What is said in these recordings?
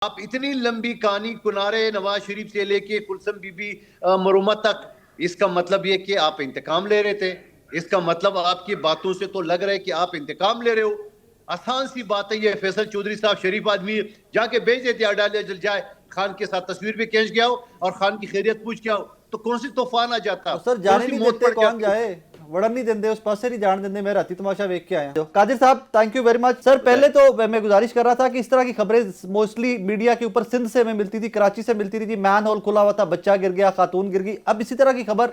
آپ اتنی لمبی کہانی کنارے نواز شریف سے لے کے کلثم بی بی مرومہ تک، اس کا مطلب یہ کہ آپ انتقام لے رہے تھے. اس کا مطلب آپ کی باتوں سے تو لگ رہا ہے کہ آپ انتقام لے رہے ہو. آسان سی بات ہے یہ. فیصل چودھری صاحب شریف آدمی ہے، جا کے بھیج دیتے اڈالے جل جائے، خان کے ساتھ تصویر بھی کھینچ گیا ہو اور خان کی خیریت پوچھ گیا ہو تو کون سی طوفان آ جاتا، سر کون جانے سی نہیں موت دیتے، پڑ کون جاتی. جائے وڑن نہیں دیندے، اس پاسے نہیں جان دیندے. میں راتی تماشا ویک کے آیا. قادر صاحب تھینک یو ویری مچ. سر پہلے تو میں گزارش کر رہا تھا کہ اس طرح کی خبریں موسٹلی میڈیا کے اوپر سندھ سے میں ملتی تھی، کراچی سے ملتی تھی، مین ہول کھلا ہوا تھا، بچہ گر گیا، خاتون گر گئی. اب اسی طرح کی خبر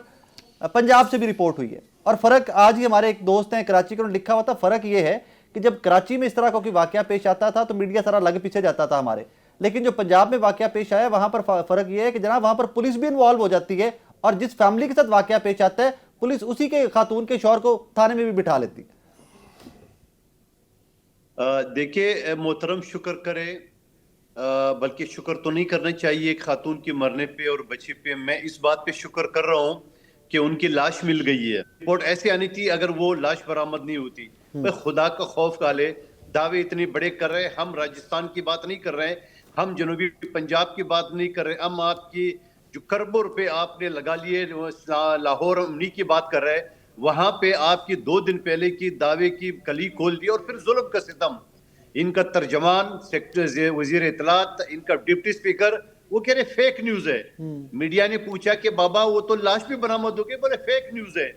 پنجاب سے بھی رپورٹ ہوئی ہے. اور فرق آج ہی ہمارے ایک دوست ہیں کراچی کے، انہوں نے لکھا ہوا تھا، فرق یہ ہے کہ جب کراچی میں اس طرح کا کوئی واقعہ پیش آتا تھا تو میڈیا سارا لگ پیچھے جاتا تھا ہمارے، لیکن جو پنجاب میں واقعہ پیش آیا وہاں پر فرق یہ ہے کہ جناب وہاں پر پولیس بھی انوالو ہو جاتی ہے، اور جس فیملی کے ساتھ واقعہ پیش آتا ہے پولیس اسی کے خاتون کے شوہر کو تھانے میں بھی بٹھا لیتی. دیکھیے محترم، شکر کرے، بلکہ شکر تو نہیں کرنا چاہیے ایک خاتون کے مرنے پہ اور بچے پہ. میں اس بات پہ شکر کر رہا ہوں کہ ان کی لاش مل گئی ہے. رپورٹ ایسے آنی تھی اگر وہ لاش برآمد نہیں ہوتی. خدا کا خوف کھالے، دعوے اتنے بڑے کر رہے ہیں. ہم راجستھان کی بات نہیں کر رہے ہیں، ہم جنوبی پنجاب کی بات نہیں کر رہے، ہم آپ کی جو کربوں روپے آپ نے لگا لیے لاہور انہی کی بات کر رہے ہیں. وہاں پہ آپ کی 2 دن پہلے کی دعوے کی کلی کھول دی اور پھر ظلم کا ستم. ان کا ترجمان وزیر اطلاعات، ان کا ڈپٹی سپیکر، وہ کہہ رہے فیک نیوز ہے. میڈیا نے پوچھا کہ بابا وہ تو لاش بھی برآمد ہو گئی، بولے فیک نیوز ہے.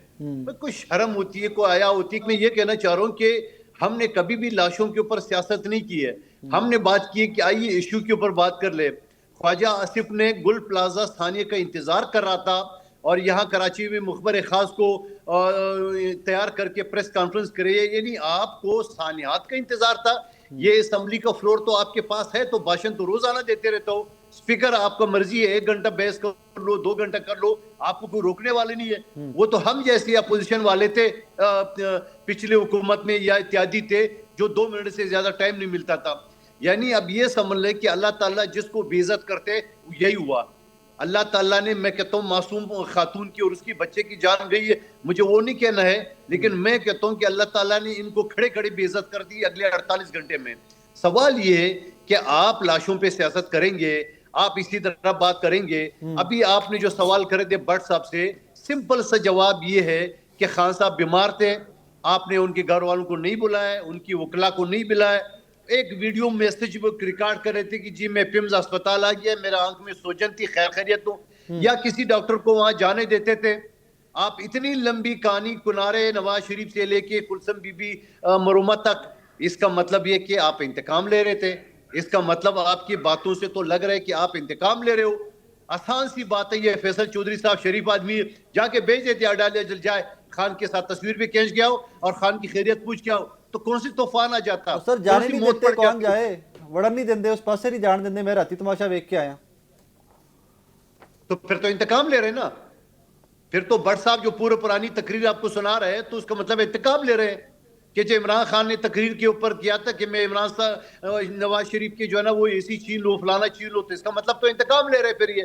کوئی شرم ہوتی ہے، کوئی آیا ہوتی ہے. میں یہ کہنا چاہ رہا ہوں کہ ہم نے کبھی بھی لاشوں کے اوپر سیاست نہیں کی ہے. ہم نے بات کی کہ آئیے ایشو کے اوپر بات کر لے. خواجہ آصف نے گل پلازا ثانیہ کا انتظار کر رہا تھا اور یہاں کراچی میں مخبر خاص کو تیار کر کے پریس کانفرنس کرے. یعنی آپ کو ثانیات کا انتظار تھا. یہ اسمبلی کا فلور تو آپ کے پاس ہے، تو بھاشن تو روزانہ دیتے رہتا ہو. سپیکر آپ کا مرضی ہے 1 گھنٹہ بحث کر لو، 2 گھنٹہ کر لو، آپ کو کوئی روکنے والے نہیں ہے. وہ تو ہم جیسے اپوزیشن والے تھے پچھلے حکومت میں یا اتحادی تھے جو 2 منٹ سے زیادہ ٹائم نہیں ملتا تھا. یعنی اب یہ سمجھ لیں کہ اللہ تعالیٰ جس کو بے عزت کرتے یہی ہوا. اللہ تعالیٰ نے، میں کہتا ہوں معصوم خاتون کی اور اس کی بچے کی جان گئی ہے، مجھے وہ نہیں کہنا ہے، لیکن میں کہتا ہوں کہ اللہ تعالیٰ نے ان کو کھڑے کھڑے بے عزت کر دی اگلے 48 گھنٹے میں. سوال یہ ہے کہ آپ لاشوں پہ سیاست کریں گے، آپ اسی طرح بات کریں گے. ابھی آپ نے جو سوال کرے تھے بٹ صاحب سے، سمپل سا جواب یہ ہے کہ خان صاحب بیمار تھے، آپ نے ان کے گھر والوں کو نہیں بلایا، ان کی وکلا کو نہیں بلایا. ایک ویڈیو میسج وہ ریکارڈ کر رہے تھے کہ جی میں پمز اسپتال آ گیا، میرا آنکھ میں سوجن تھی، خیر خیریت ہوں، یا کسی ڈاکٹر کو وہاں جانے دیتے تھے. آپ اتنی لمبی کہانی کنارے نواز شریف سے لے کے کلثم بی بی مرومہ تک، اس کا مطلب یہ کہ آپ انتقام لے رہے تھے. اس کا مطلب آپ کی باتوں سے تو لگ رہا ہے کہ آپ انتقام لے رہے ہو. آسان سی بات ہے یہ. فیصل چودھری صاحب شریف آدمی ہے، جا کے بھیج دیتے اڈالے جل جائے، خان کے ساتھ تصویر بھی کھینچ گیا ہو اور خان کی خیریت پوچھ گیا ہو تو کون سی طوفان آ جاتا، سر کون جانے سی نہیں موت دیتے، پڑ کون جاتی. جائے وڑن نہیں دیندے، اس پاسے نہیں جان دیندے. میں راتی تماشا ویک کے آیا. تو پھر تو انتقام لے رہے نا. پھر تو بٹ صاحب جو پورے پرانی تقریر آپ کو سنا رہے ہیں تو اس کا مطلب انتقام لے رہے ہیں. کہ جو عمران خان نے تقریر کے اوپر کیا تھا کہ میں عمران صاحب نواز شریف کے جو ہے نا وہ اے سی چھین لو، فلانا چھین لو، تو اس کا مطلب تو انتقام لے رہے. پھر یہ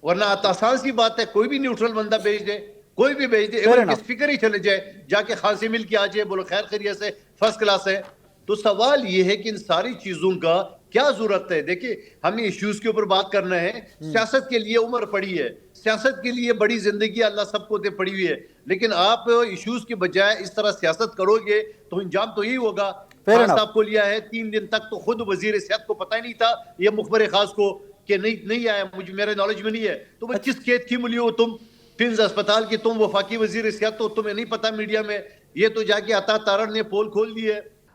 ورنہ آسان سی بات ہے، کوئی بھی نیوٹرل بندہ بھیج دے، کوئی بھی بھیج دے، ایون کہ اسپیکر ہی چلے جائے، جا کے خان سے مل کے آ جائے، بولو خیر خیریت سے، فرسٹ کلاس ہے. تو سوال یہ ہے کہ ان ساری چیزوں کا کیا ضرورت ہے. دیکھیں ہمیں ایشوز کے اوپر بات کرنا ہے. سیاست کے لیے عمر پڑی ہے، سیاست کے لیے بڑی زندگی اللہ سب کو دے پڑی ہوئی ہے، لیکن آپ ایشوز کے بجائے اس طرح سیاست کرو گے تو انجام تو یہی ہوگا. خان صاحب کو لیا ہے 3 دن تک، تو خود وزیر صحت کو پتہ ہی نہیں تھا یہ مخبر خاص کو کہ نہیں آیا، مجھے میرے نالج میں نہیں ہے. تو وہ کس کھیت کی ملی ہو تم، پمز اسپتال کی تم وفاقی وزیر صحت، تو تمہیں نہیں پتا میڈیا میں. یہ تو جا کے عطا تارڑ نے پول کھول دی ہے.